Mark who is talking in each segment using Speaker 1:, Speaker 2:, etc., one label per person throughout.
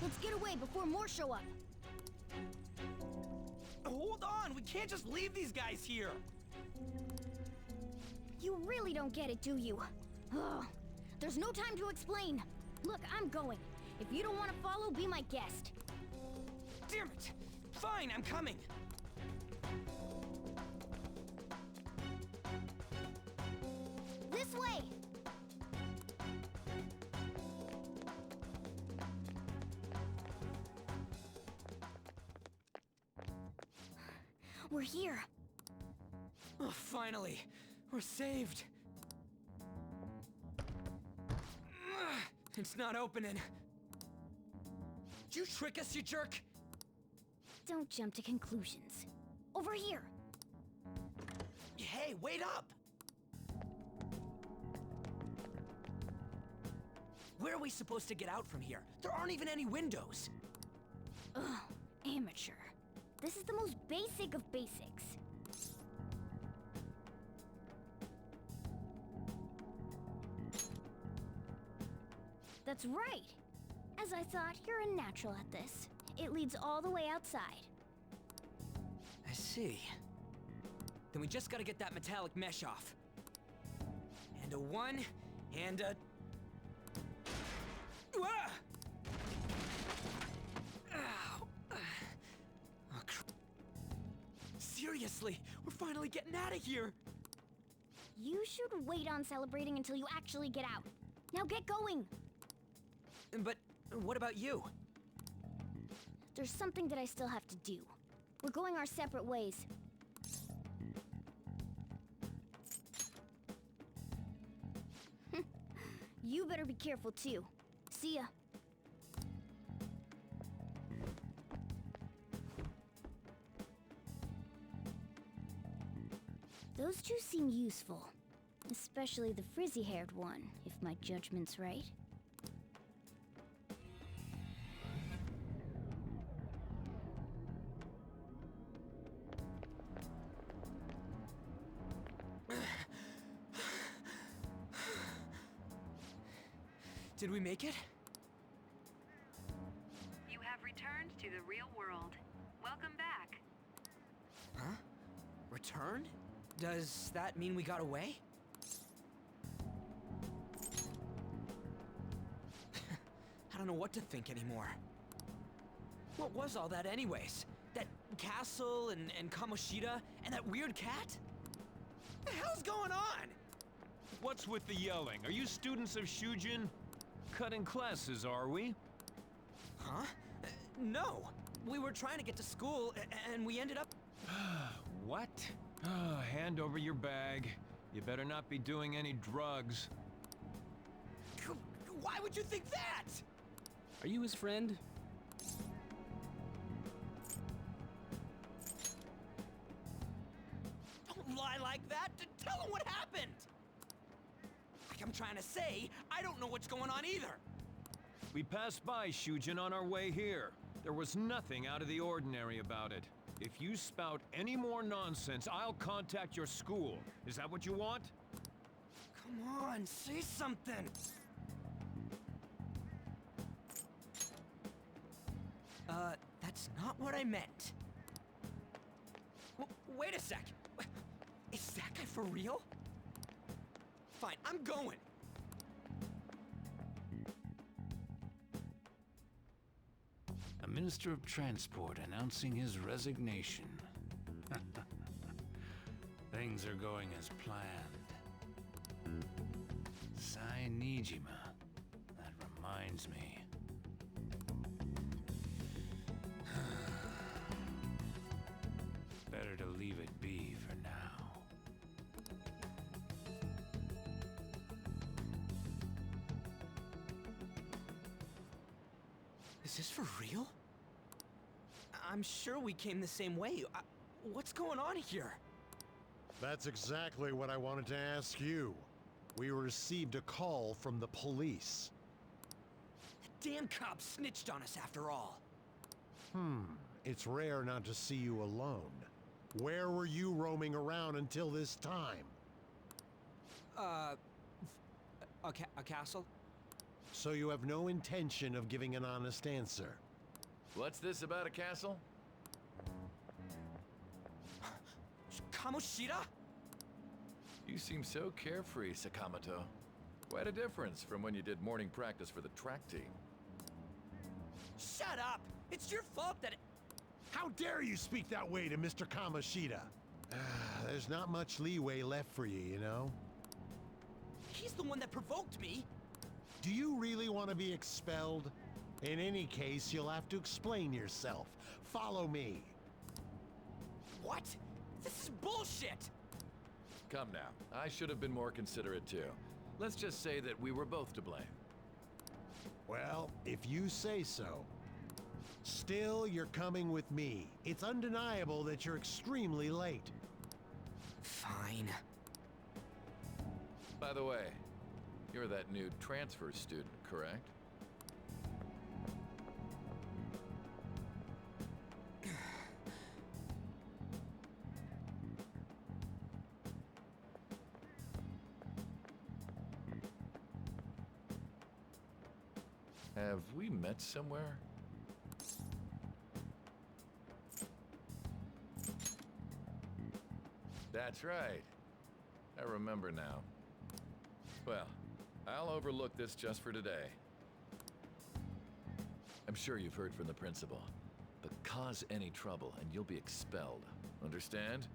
Speaker 1: Let's get away before more show up.
Speaker 2: Hold on, we can't just leave these guys here.
Speaker 1: You really don't get it, do you? Ugh. There's no time to explain. Look, I'm going. If you don't want to follow, be my guest.
Speaker 2: Damn it! Fine, I'm coming.
Speaker 1: This way! We're here.
Speaker 2: Oh, finally, we're saved. Ugh, it's not opening. Did you trick us, you jerk?
Speaker 1: Don't jump to conclusions. Over here.
Speaker 2: Hey, wait up! Where are we supposed to get out from here? There aren't even any windows.
Speaker 1: Ugh, amateur. This is the most basic of basics. That's right. As I thought, you're a natural at this. It leads all the way outside.
Speaker 2: I see. Then we just gotta get that metallic mesh off. And a one, and a... Ah! Ow. Oh, seriously, we're finally getting out of here!
Speaker 1: You should wait on celebrating until you actually get out. Now get going!
Speaker 2: But what about you?
Speaker 1: There's something that I still have to do. We're going our separate ways. You better be careful too. See ya. Those two seem useful. Especially the frizzy-haired one, if my judgment's right.
Speaker 2: Did we make it?
Speaker 3: You have returned to the real world. Welcome back.
Speaker 2: Huh? Return? Does that mean we got away? I don't know what to think anymore. What was all that anyways? That castle and Kamoshida and that weird cat? What the hell's going on?
Speaker 4: What's with the yelling? Are you students of Shujin? Cutting classes, are we?
Speaker 2: Huh? No. We were trying to get to school and we ended up...
Speaker 4: What? Oh, hand over your bag. You better not be doing any drugs.
Speaker 2: Why would you think that?
Speaker 5: Are you his friend?
Speaker 2: Don't lie like that. Tell him what happened. Like I'm trying to say, I don't know what's going on either.
Speaker 4: We passed by Shujin on our way here. There was nothing out of the ordinary about it. If you spout any more nonsense, I'll contact your school. Is that what you want?
Speaker 2: Come on, say something. That's not what I meant. Wait a sec. Is that guy for real? Fine, I'm going.
Speaker 6: A Minister of Transport announcing his resignation. Things are going as planned. Sai Nijima. That reminds me. Better to leave it be for now.
Speaker 2: Is this for real? I'm sure we came the same way. What's going on here?
Speaker 7: That's exactly what I wanted to ask you. We received a call from the police.
Speaker 2: The damn cops snitched on us after all.
Speaker 7: It's rare not to see you alone. Where were you roaming around until this time?
Speaker 2: A castle?
Speaker 7: So you have no intention of giving an honest answer?
Speaker 6: What's this about a castle?
Speaker 2: Kamoshida?
Speaker 6: You seem so carefree, Sakamoto. Quite a difference from when you did morning practice for the track team.
Speaker 2: Shut up! It's your fault that
Speaker 7: How dare you speak that way to Mr. Kamoshida? There's not much leeway left for you, you know?
Speaker 2: he's the one that provoked me.
Speaker 7: Do you really want to be expelled? In any case, you'll have to explain yourself. Follow me.
Speaker 2: What? This is bullshit!
Speaker 6: Come now, I should have been more considerate too. Let's just say that we were both to blame.
Speaker 7: Well, if you say so. Still, you're coming with me. It's undeniable that you're extremely late.
Speaker 2: Fine.
Speaker 6: By the way, you're that new transfer student, correct? Have we met somewhere? That's right. I remember now. Well, I'll overlook this just for today. I'm sure you've heard from the principal, but cause any trouble and you'll be expelled. Understand?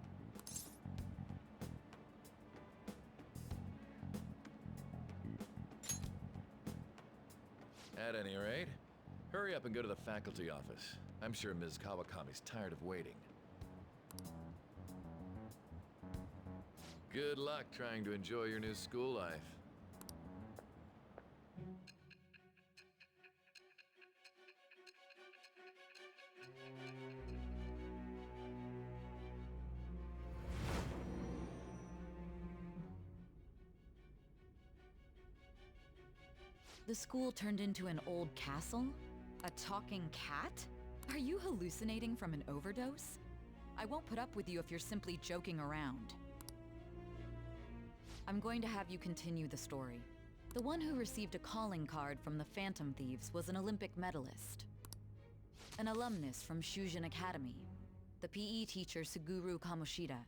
Speaker 6: At any rate, hurry up and go to the faculty office. I'm sure Ms. Kawakami's tired of waiting. Good luck trying to enjoy your new school life.
Speaker 8: The school turned into an old castle? A talking cat? Are you hallucinating from an overdose? I won't put up with you if you're simply joking around. I'm going to have you continue the story. The one who received a calling card from the Phantom Thieves was an Olympic medalist. An alumnus from Shujin Academy. The PE teacher Suguru Kamoshida.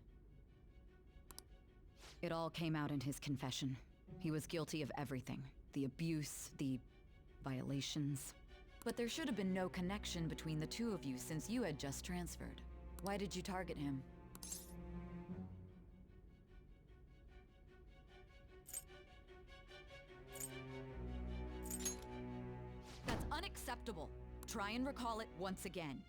Speaker 8: It all came out in his confession. He was guilty of everything. The abuse, the violations. But there should have been no connection between the two of you since you had just transferred. Why did you target him? That's unacceptable. Try and recall it once again.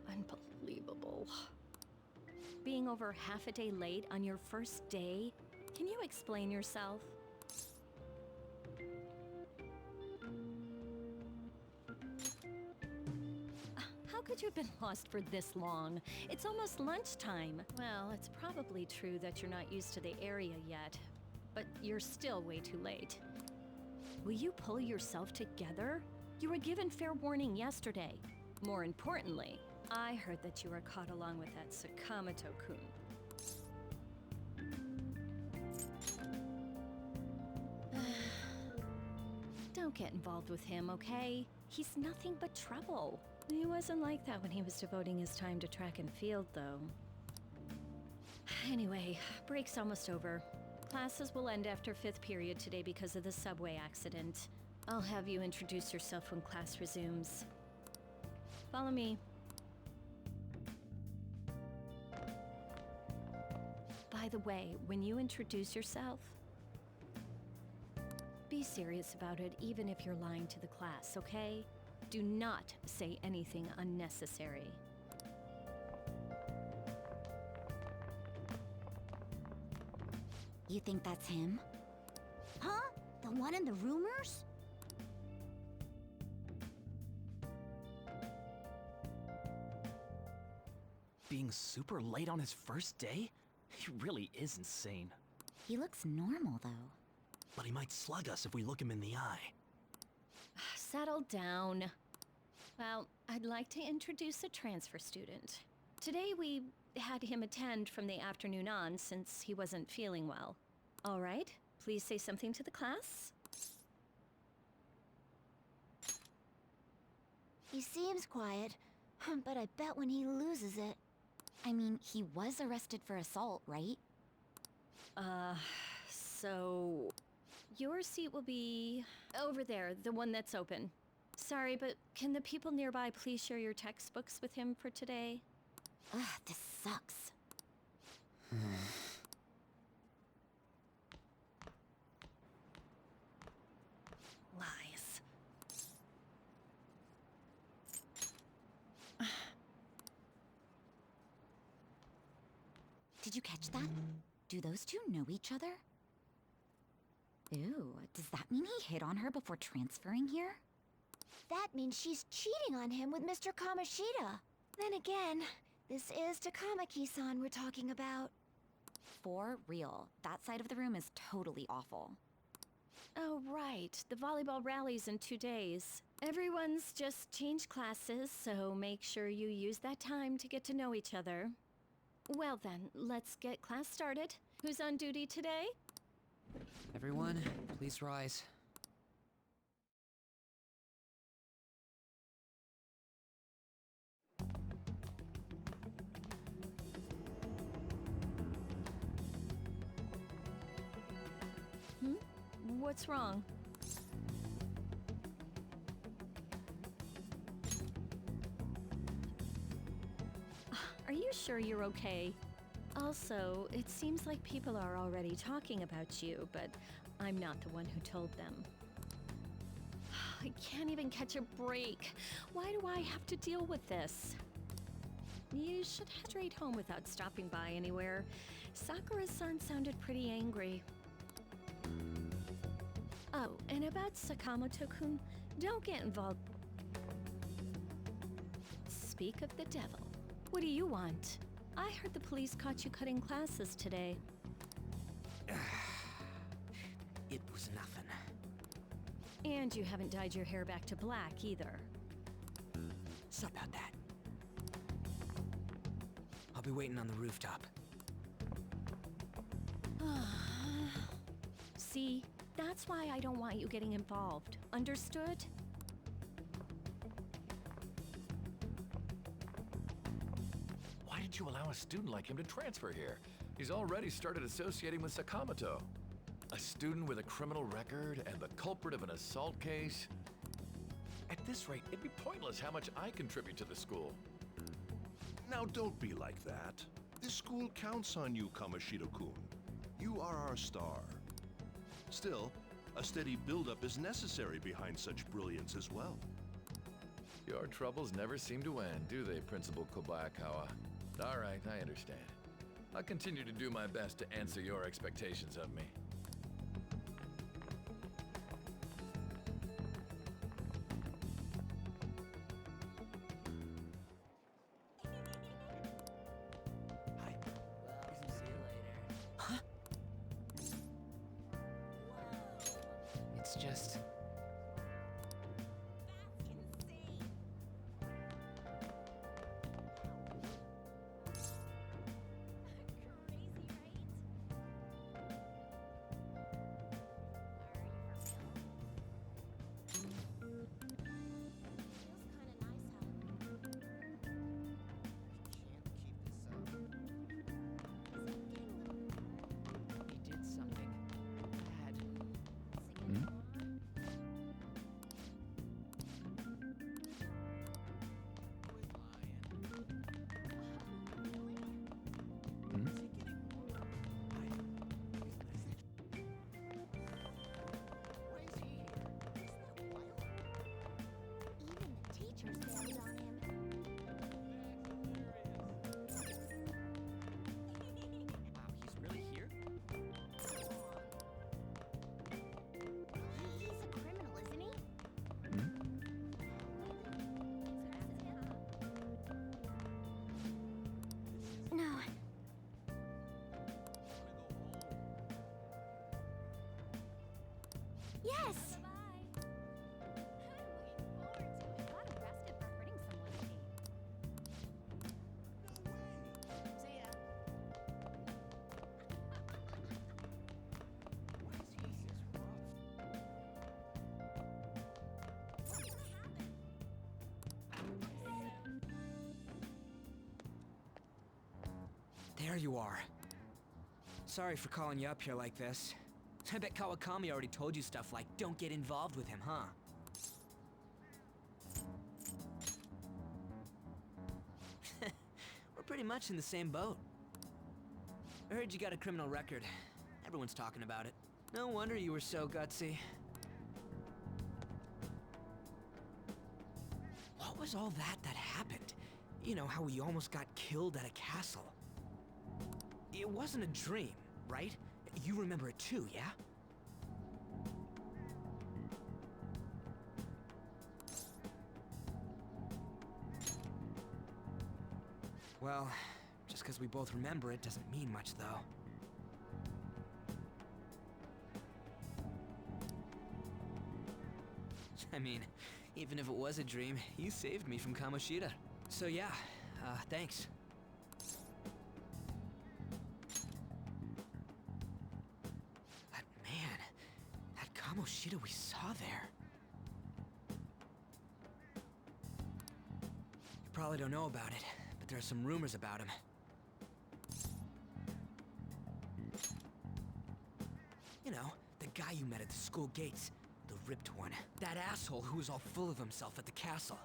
Speaker 9: Unbelievable. Being over half a day late on your first day? Can you explain yourself? How could you have been lost for this long? It's almost lunchtime. Well, it's probably true that you're not used to the area yet, but you're still way too late. Will you pull yourself together? You were given fair warning yesterday. More importantly, I heard that you were caught along with that Sakamoto-kun. Don't get involved with him, okay? He's nothing but trouble. He wasn't like that when he was devoting his time to track and field, though. Anyway, break's almost over. Classes will end after 5th period today because of the subway accident. I'll have you introduce yourself when class resumes. Follow me. By the way, when you introduce yourself, be serious about it even if you're lying to the class, okay? Do not say anything unnecessary.
Speaker 1: You think that's him? Huh? The one in the rumors?
Speaker 2: Being super late on his first day? He really is insane.
Speaker 1: He looks normal, though.
Speaker 2: But he might slug us if we look him in the eye.
Speaker 9: Settle down. Well, I'd like to introduce a transfer student. Today we had him attend from the afternoon on since he wasn't feeling well. All right, please say something to the class.
Speaker 1: He seems quiet, but I bet when he loses it... I mean, he was arrested for assault, right?
Speaker 9: So... Your seat will be over there, the one that's open. Sorry, but can the people nearby please share your textbooks with him for today?
Speaker 1: Ugh, this sucks.
Speaker 9: Lies.
Speaker 1: Did you catch that? Do those two know each other? Ew, does that mean he hit on her before transferring here? That means she's cheating on him with Mr. Kamoshida. Then again, this is Takamaki-san we're talking about. For real, that side of the room is totally awful.
Speaker 9: Oh, right. The volleyball rally's in 2 days. Everyone's just changed classes, so make sure you use that time to get to know each other. Well then, let's get class started. Who's on duty today?
Speaker 10: Everyone, please rise.
Speaker 9: What's wrong? Are you sure you're okay? Also, it seems like people are already talking about you, but I'm not the one who told them. I can't even catch a break. Why do I have to deal with this? You should head straight home without stopping by anywhere. Sakura-san sounded pretty angry. Oh, and about Sakamoto-kun, don't get involved. Speak of the devil. What do you want? I heard the police caught you cutting classes today.
Speaker 2: It was nothing.
Speaker 9: And you haven't dyed your hair back to black either.
Speaker 2: So about that. I'll be waiting on the rooftop.
Speaker 9: See, that's why I don't want you getting involved. Understood?
Speaker 6: Why did you allow a student like him to transfer here? He's already started associating with Sakamoto. A student with a criminal record and the culprit of an assault case? At this rate, it'd be pointless how much I contribute to the school.
Speaker 11: Now don't be like that. This school counts on you, Kamoshida-kun. You are our star. Still, a steady buildup is necessary behind such brilliance as well.
Speaker 6: Your troubles never seem to end, do they, Principal Kobayakawa? All right, I understand. I'll continue to do my best to answer your expectations of me.
Speaker 2: Hi. See you later. Huh?
Speaker 10: It's just... He did something bad.
Speaker 1: Even the teachers bailed on him.
Speaker 2: Wow, he's really here?
Speaker 1: He's a criminal, isn't he? No. Yes!
Speaker 2: There you are. Sorry for calling you up here like this. I bet Kawakami already told you stuff like, don't get involved with him, huh? We're pretty much in the same boat. I heard you got a criminal record. Everyone's talking about it. No wonder you were so gutsy. What was all that happened? You know, how we almost got killed at a castle. It wasn't a dream, right? You remember it too, yeah? Well, just because we both remember it doesn't mean much, though. I mean, even if it was a dream, you saved me from Kamoshida. So yeah, thanks. That man, that Kamoshida we saw there. You probably don't know about it, but there are some rumors about him. You know, the guy you met at the school gates. The ripped one. That asshole who was all full of himself at the castle.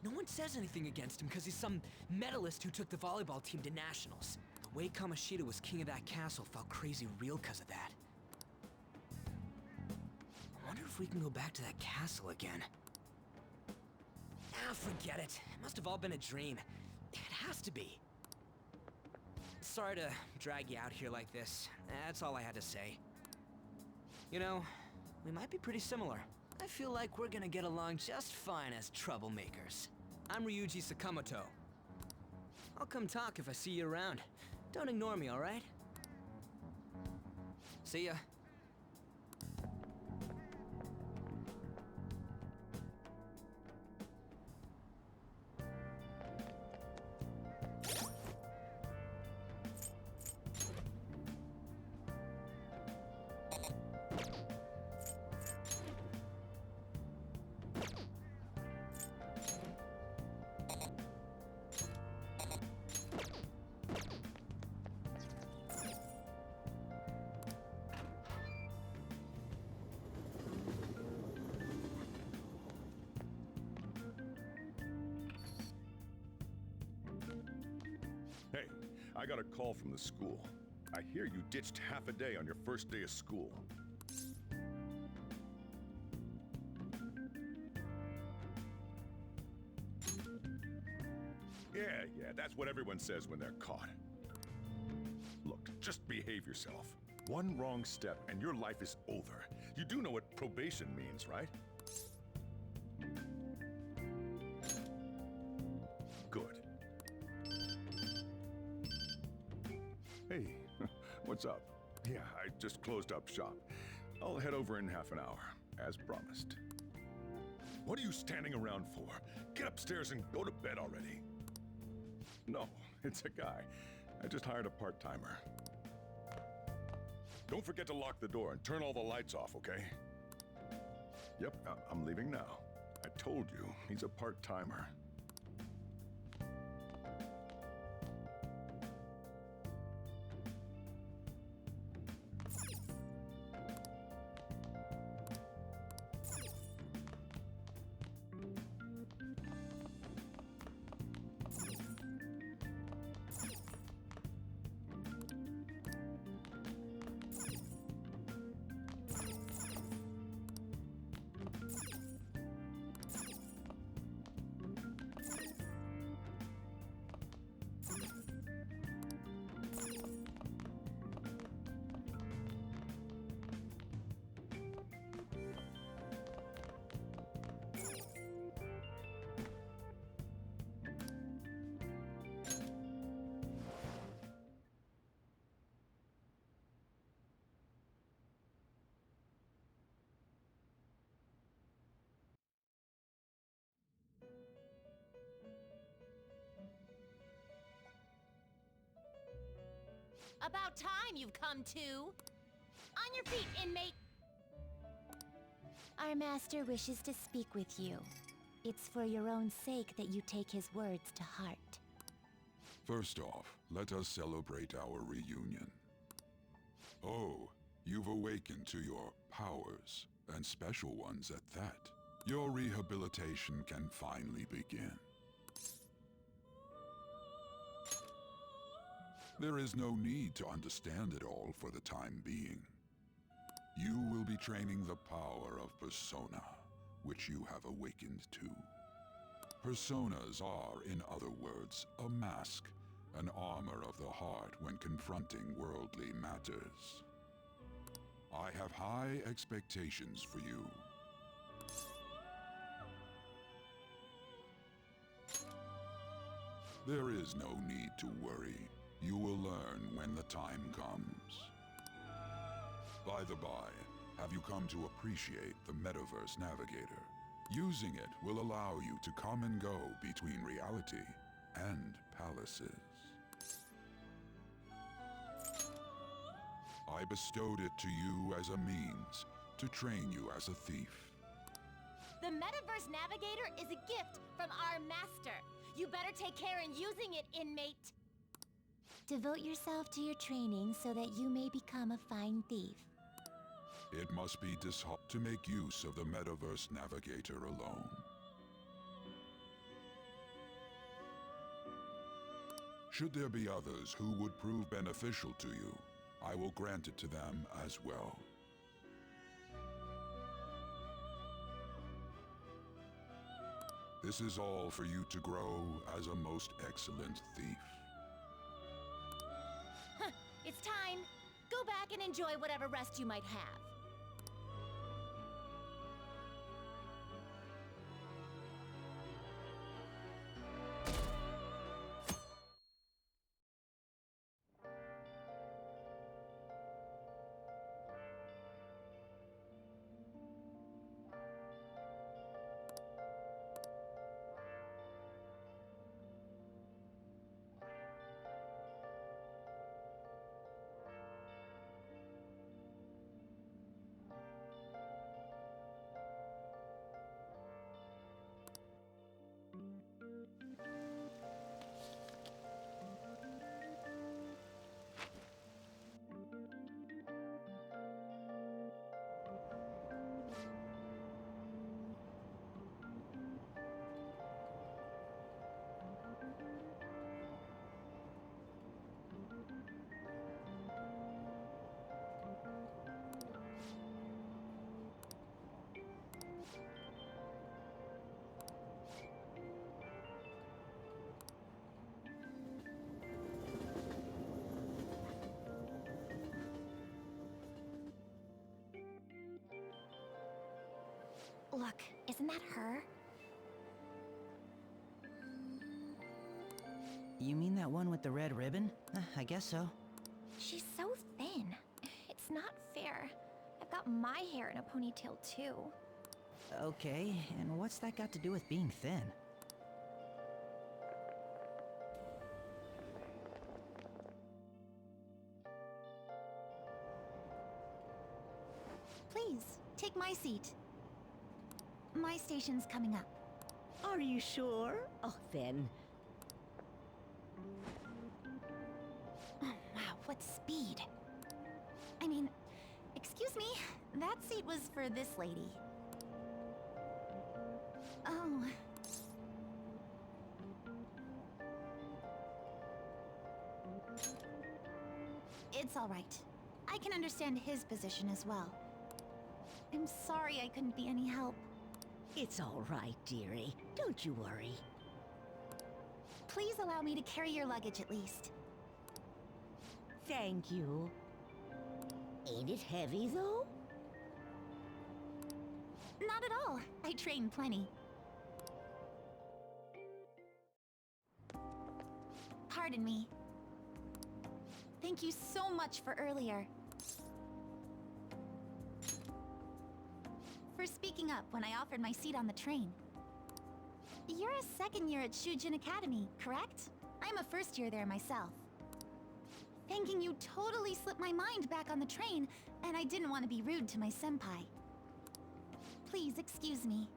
Speaker 2: No one says anything against him because he's some medalist who took the volleyball team to nationals. The way Kamoshida was king of that castle felt crazy real because of that. I wonder if we can go back to that castle again. Ah, forget it. It must have all been a dream. It has to be. Sorry to drag you out here like this. That's all I had to say. You know, we might be pretty similar. I feel like we're gonna get along just fine as troublemakers. I'm Ryuji Sakamoto. I'll come talk if I see you around. Don't ignore me, alright? See ya.
Speaker 11: Hey, I got a call from the school. I hear you ditched half a day on your first day of school. Yeah, that's what everyone says when they're caught. Look, just behave yourself. One wrong step and your life is over. You do know what probation means, right? Good. Hey, what's up? Yeah, I just closed up shop. I'll head over in half an hour, as promised. What are you standing around for? Get upstairs and go to bed already. No, it's a guy. I just hired a part-timer. Don't forget to lock the door and turn all the lights off, okay? Yep, I'm leaving now. I told you, he's a part-timer.
Speaker 1: About time you've come to. On your feet, inmate. Our master wishes to speak with you. It's for your own sake that you take his words to heart.
Speaker 12: First off, let us celebrate our reunion. Oh, you've awakened to your powers, and special ones at that. Your rehabilitation can finally begin. There is no need to understand it all for the time being. You will be training the power of persona, which you have awakened to. Personas are, in other words, a mask, an armor of the heart when confronting worldly matters. I have high expectations for you. There is no need to worry. You will learn when the time comes. By the by, have you come to appreciate the Metaverse Navigator? Using it will allow you to come and go between reality and palaces. I bestowed it to you as a means to train you as a thief.
Speaker 1: The Metaverse Navigator is a gift from our master. You better take care in using it, inmate. Devote yourself to your training so that you may become a fine thief.
Speaker 12: It must be disheartening to make use of the Metaverse Navigator alone. Should there be others who would prove beneficial to you, I will grant it to them as well. This is all for you to grow as a most excellent thief.
Speaker 1: It's time. Go back and enjoy whatever rest you might have. Look, isn't that her?
Speaker 10: You mean that one with the red ribbon? I guess so.
Speaker 1: She's so thin. It's not fair. I've got my hair in a ponytail too.
Speaker 10: Okay, and what's that got to do with being thin?
Speaker 1: Please, take my seat. My station's coming up.
Speaker 13: Are you sure? Oh, then.
Speaker 1: Oh, wow, what speed. I mean, excuse me, that seat was for this lady. Oh. It's all right. I can understand his position as well. I'm sorry I couldn't be any help.
Speaker 13: It's all right, dearie. Don't you worry.
Speaker 1: Please allow me to carry your luggage at least.
Speaker 13: Thank you. Ain't it heavy, though?
Speaker 1: Not at all. I train plenty. Pardon me. Thank you so much for earlier. For speaking up when I offered my seat on the train. You're a second year at Shujin Academy, correct? I'm a first year there myself. Thanking you totally slipped my mind back on the train, and I didn't want to be rude to my senpai. Please excuse me.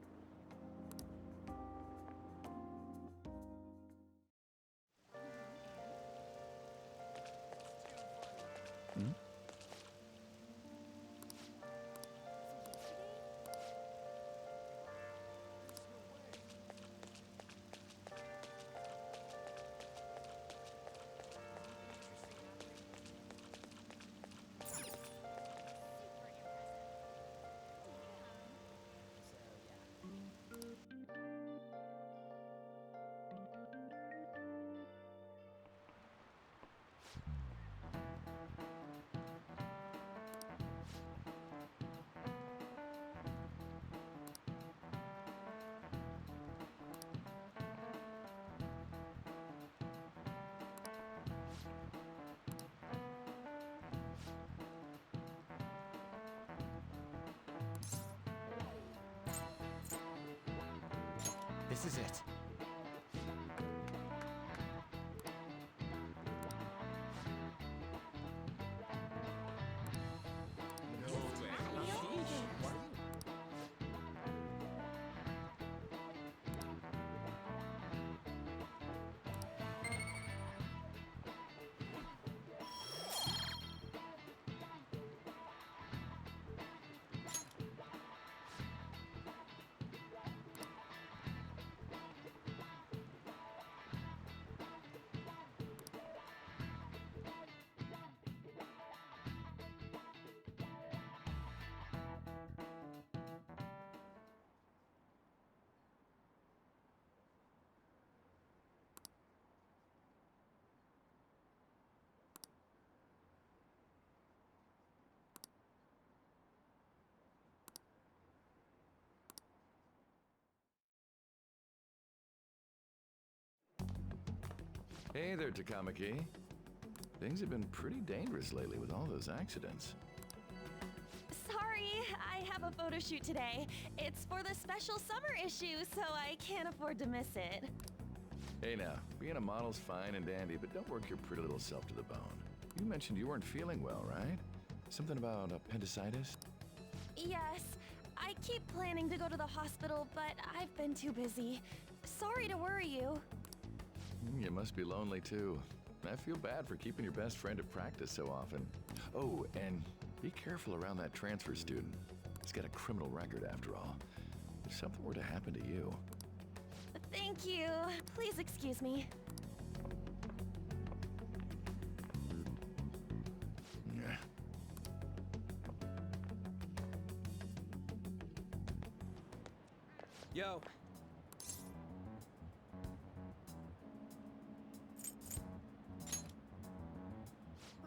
Speaker 10: This is it.
Speaker 6: Hey there, Takamaki. Things have been pretty dangerous lately with all those accidents.
Speaker 9: Sorry, I have a photo shoot today. It's for the special summer issue, so I can't afford to miss it.
Speaker 6: Hey now, being a model's fine and dandy, but don't work your pretty little self to the bone. You mentioned you weren't feeling well, right? Something about appendicitis?
Speaker 9: Yes, I keep planning to go to the hospital, but I've been too busy. Sorry to worry you.
Speaker 6: You must be lonely too. I feel bad for keeping your best friend at practice so often. Oh, and be careful around that transfer student. He's got a criminal record after all. If something were to happen to you.
Speaker 9: Thank you. Please excuse me.
Speaker 6: Yeah.
Speaker 2: Yo.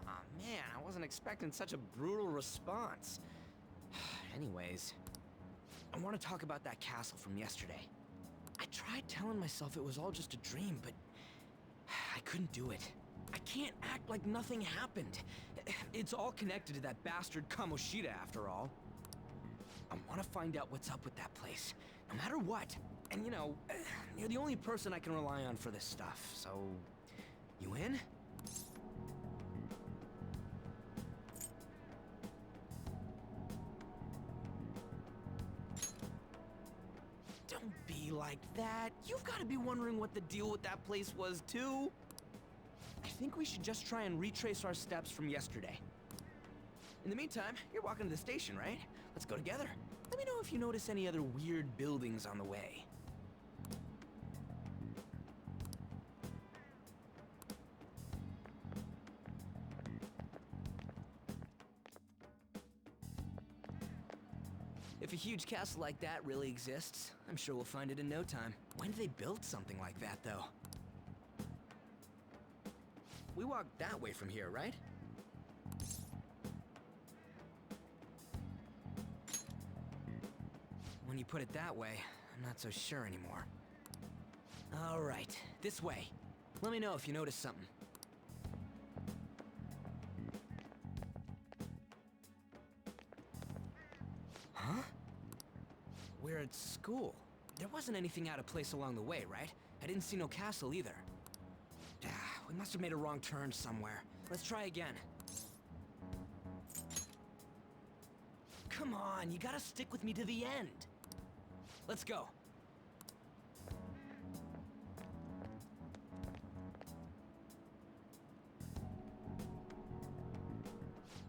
Speaker 2: Aw, man, I wasn't expecting such a brutal response. Anyways. I want to talk about that castle from yesterday. I tried telling myself it was all just a dream, but I couldn't do it. I can't act like nothing happened. It's all connected to that bastard Kamoshida, after all. I want to find out what's up with that place, no matter what. And you know, you're the only person I can rely on for this stuff, so... You in? Don't be like that. You've got to be wondering what the deal with that place was, too. I think we should just try and retrace our steps from yesterday. In the meantime, you're walking to the station, right? Let's go together. Let me know if you notice any other weird buildings on the way. If a huge castle like that really exists, I'm sure we'll find it in no time. When did they build something like that, though? We walk that way from here, right? When you put it that way, I'm not so sure anymore. All right, this way. Let me know if you notice something. Huh? We're at school. There wasn't anything out of place along the way, right? I didn't see no castle either. We must have made a wrong turn somewhere. Let's try again. Come on, you gotta stick with me to the end. Let's go.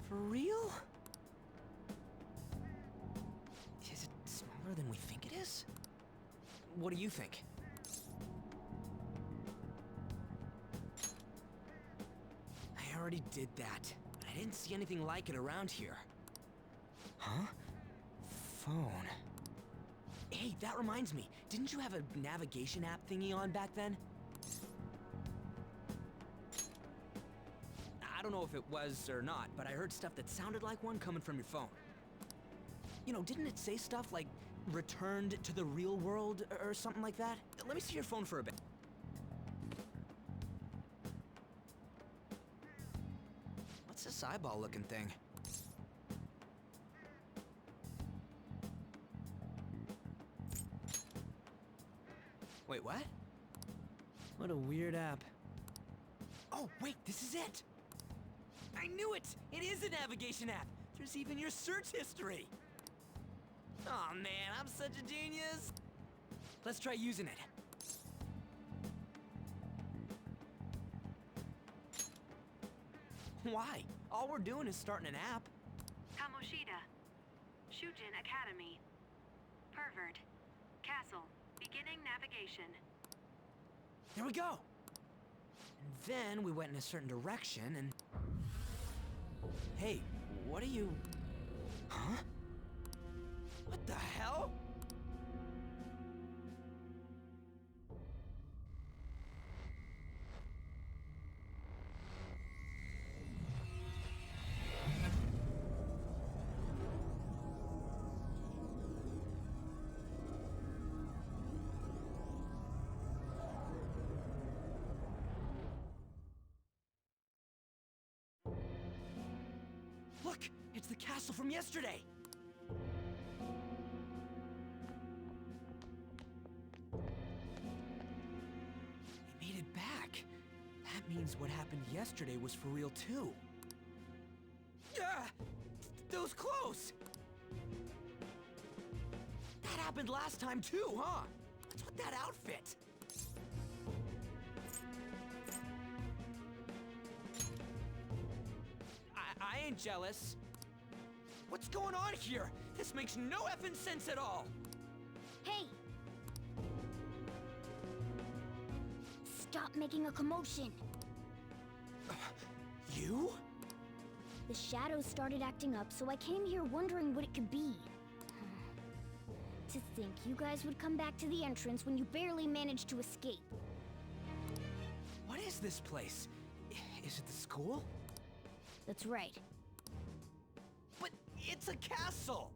Speaker 2: For real? Is it smaller than we think it is? What do you think? I already did that, but I didn't see anything like it around here. Huh? Phone. Hey, that reminds me. Didn't you have a navigation app thingy on back then? I don't know if it was or not, but I heard stuff that sounded like one coming from your phone. You know, didn't it say stuff like returned to the real world or something like that? Let me see your phone for a bit. What's this eyeball-looking thing? Wait, what? What a weird app. Oh, wait, this is it! I knew it! It is a navigation app! There's even your search history! Aw, man, I'm such a genius! Let's try using it. Why? All we're doing is starting an app.
Speaker 3: Kamoshida. Shujin Academy. Pervert. Castle. Beginning navigation.
Speaker 2: There we go! And then we went in a certain direction and... Hey, what are you... Huh? What the hell? Look! It's the castle from yesterday! We made it back. That means what happened yesterday was for real too. Ah! That was close! That happened last time too, huh? What's with that outfit? I ain't jealous. What's going on here? This makes no effing sense at all.
Speaker 1: Hey! Stop making a commotion.
Speaker 2: You?
Speaker 1: The shadows started acting up, so I came here wondering what it could be. To think you guys would come back to the entrance when you barely managed to escape.
Speaker 2: What is this place? Is it the school?
Speaker 1: That's right.
Speaker 2: But it's a castle!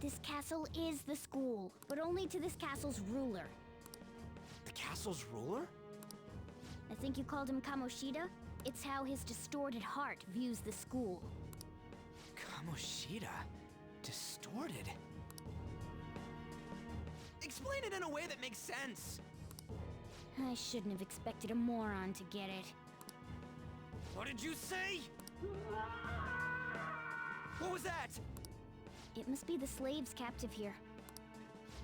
Speaker 1: This castle is the school, but only to this castle's ruler.
Speaker 2: The castle's ruler?
Speaker 1: I think you called him Kamoshida? It's how his distorted heart views the school.
Speaker 2: Kamoshida? Distorted? Explain it in a way that makes sense.
Speaker 1: I shouldn't have expected a moron to get it.
Speaker 2: What did you say? What was that?
Speaker 1: It must be the slaves captive here.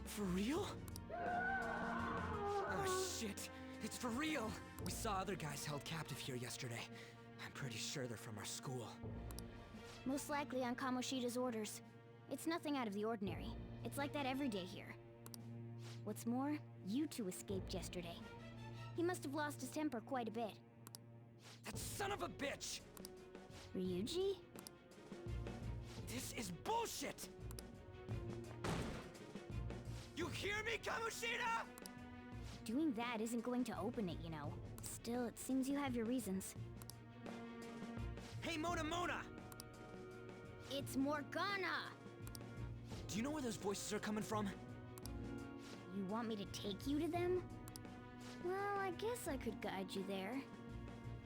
Speaker 2: For real? Oh shit, it's for real! We saw other guys held captive here yesterday. I'm pretty sure they're from our school.
Speaker 1: Most likely on Kamoshida's orders. It's nothing out of the ordinary. It's like that every day here. What's more, you two escaped yesterday. He must have lost his temper quite a bit.
Speaker 2: That son of a bitch!
Speaker 1: Ryuji?
Speaker 2: This is bullshit! You hear me, Kamoshida?!
Speaker 1: Doing that isn't going to open it, you know. Still, it seems you have your reasons.
Speaker 2: Hey, Mona Mona!
Speaker 1: It's Morgana!
Speaker 2: Do you know where those voices are coming from?
Speaker 1: You want me to take you to them? Well, I guess I could guide you there.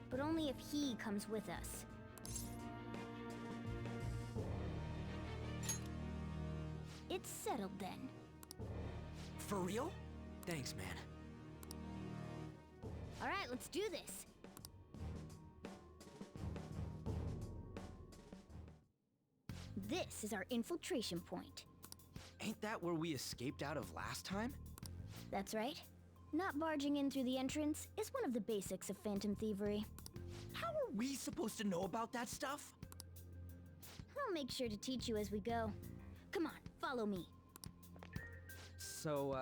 Speaker 1: But only if he comes with us. It's settled then.
Speaker 2: For real? Thanks, man.
Speaker 1: Alright, let's do this. This is our infiltration point.
Speaker 2: Ain't that where we escaped out of last time?
Speaker 1: That's right. Not barging in through the entrance is one of the basics of phantom thievery.
Speaker 2: How are we supposed to know about that stuff?
Speaker 1: I'll make sure to teach you as we go. Come on, follow me.
Speaker 2: So,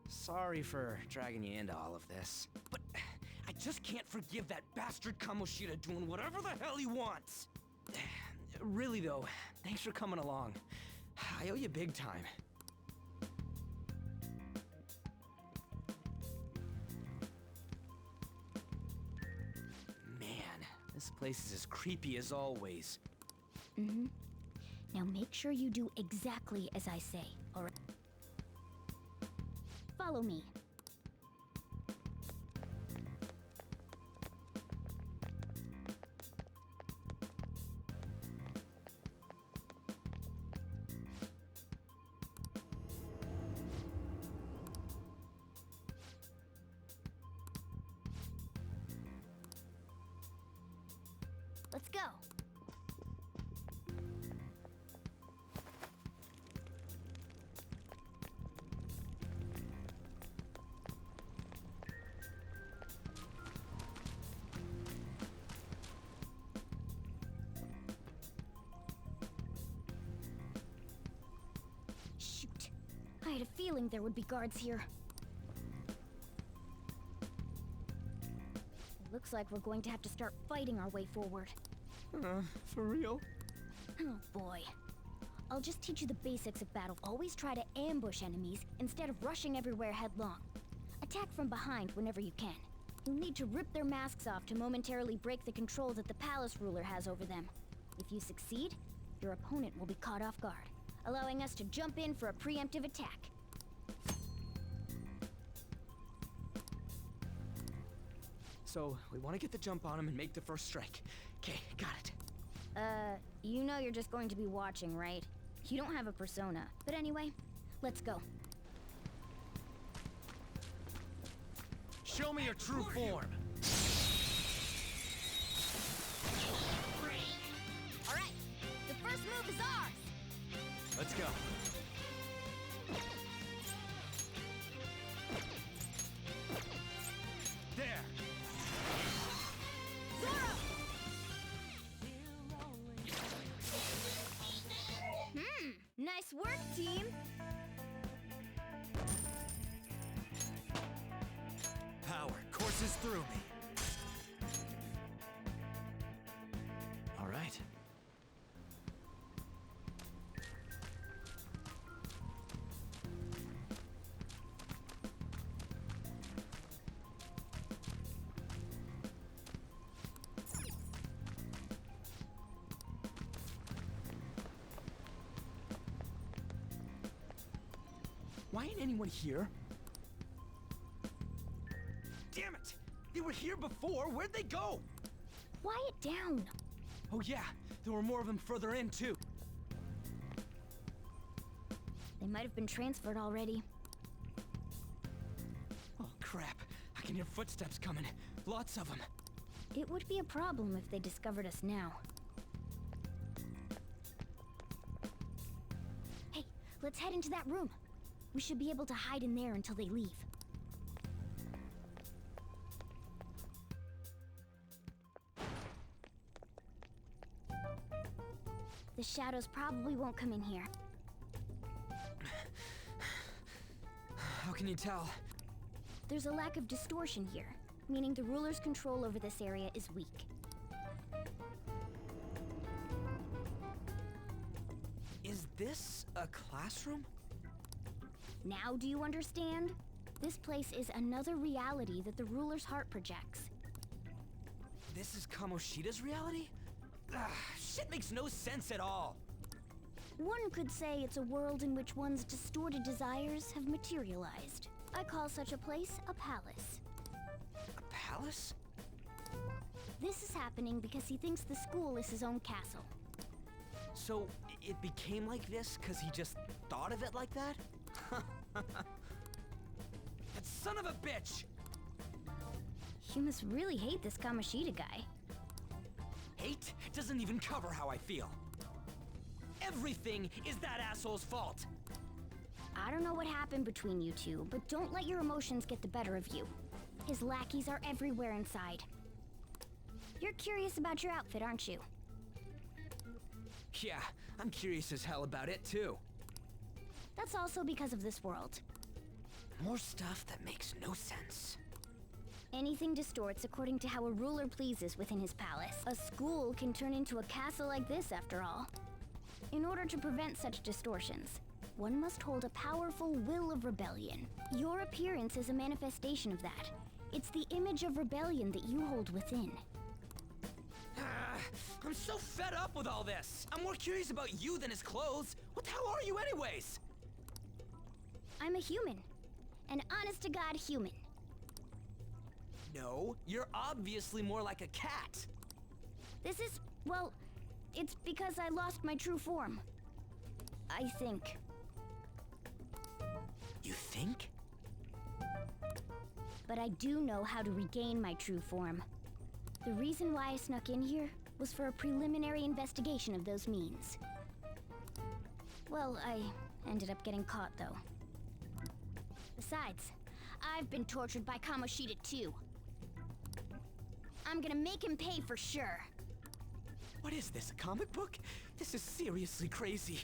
Speaker 2: sorry for dragging you into all of this, but I just can't forgive that bastard Kamoshida doing whatever the hell he wants. Really though, thanks for coming along. I owe you big time. Man, this place is as creepy as always.
Speaker 1: Mm-hmm. Now make sure you do exactly as I say, alright? Follow me. Let's go. Shoot. I had a feeling there would be guards here. It looks like we're going to have to start fighting our way forward.
Speaker 2: For real?
Speaker 1: Oh boy. I'll just teach you the basics of battle. Always try to ambush enemies instead of rushing everywhere headlong. Attack from behind whenever you can. You'll need to rip their masks off to momentarily break the control that the palace ruler has over them. If you succeed, your opponent will be caught off guard, allowing us to jump in for a preemptive attack.
Speaker 2: So, we want to get the jump on him and make the first strike. Okay, got it.
Speaker 1: You know you're just going to be watching, right? You don't have a persona. But anyway, let's go.
Speaker 2: Show me your true form!
Speaker 1: Alright, the first move is ours!
Speaker 2: Let's go. There!
Speaker 1: Nice work, team!
Speaker 2: Power courses through me. All right. Why ain't anyone here? Damn it! They were here before. Where'd they go?
Speaker 1: Quiet down.
Speaker 2: Oh yeah, there were more of them further in too.
Speaker 1: They might have been transferred already.
Speaker 2: Oh crap! I can hear footsteps coming. Lots of them.
Speaker 1: It would be a problem if they discovered us now. Hey, let's head into that room. We should be able to hide in there until they leave. The shadows probably won't come in here.
Speaker 2: How can you tell?
Speaker 1: There's a lack of distortion here, meaning the ruler's control over this area is weak.
Speaker 2: Is this a classroom?
Speaker 1: Now do you understand? This place is another reality that the ruler's heart projects.
Speaker 2: This is Kamoshida's reality? Shit makes no sense at all.
Speaker 1: One could say it's a world in which one's distorted desires have materialized. I call such a place a palace.
Speaker 2: A palace?
Speaker 1: This is happening because he thinks the school is his own castle.
Speaker 2: So, it became like this because he just thought of it like that? That son of a bitch!
Speaker 1: You must really hate this Kamoshida guy.
Speaker 2: Hate doesn't even cover how I feel. Everything is that asshole's fault.
Speaker 1: I don't know what happened between you two, but don't let your emotions get the better of you. His lackeys are everywhere inside. You're curious about your outfit, aren't you?
Speaker 2: Yeah, I'm curious as hell about it too.
Speaker 1: That's also because of this world.
Speaker 2: More stuff that makes no sense.
Speaker 1: Anything distorts according to how a ruler pleases within his palace. A school can turn into a castle like this, after all. In order to prevent such distortions, one must hold a powerful will of rebellion. Your appearance is a manifestation of that. It's the image of rebellion that you hold within.
Speaker 2: I'm so fed up with all this. I'm more curious about you than his clothes. What the hell are you anyways?
Speaker 1: I'm a human. An honest-to-God human.
Speaker 2: No, you're obviously more like a cat.
Speaker 1: This is, well, it's because I lost my true form. I think.
Speaker 2: You think?
Speaker 1: But I do know how to regain my true form. The reason why I snuck in here was for a preliminary investigation of those means. Well, I ended up getting caught, though. Besides, I've been tortured by Kamoshida, too. I'm gonna make him pay for sure.
Speaker 2: What is this, a comic book? This is seriously crazy.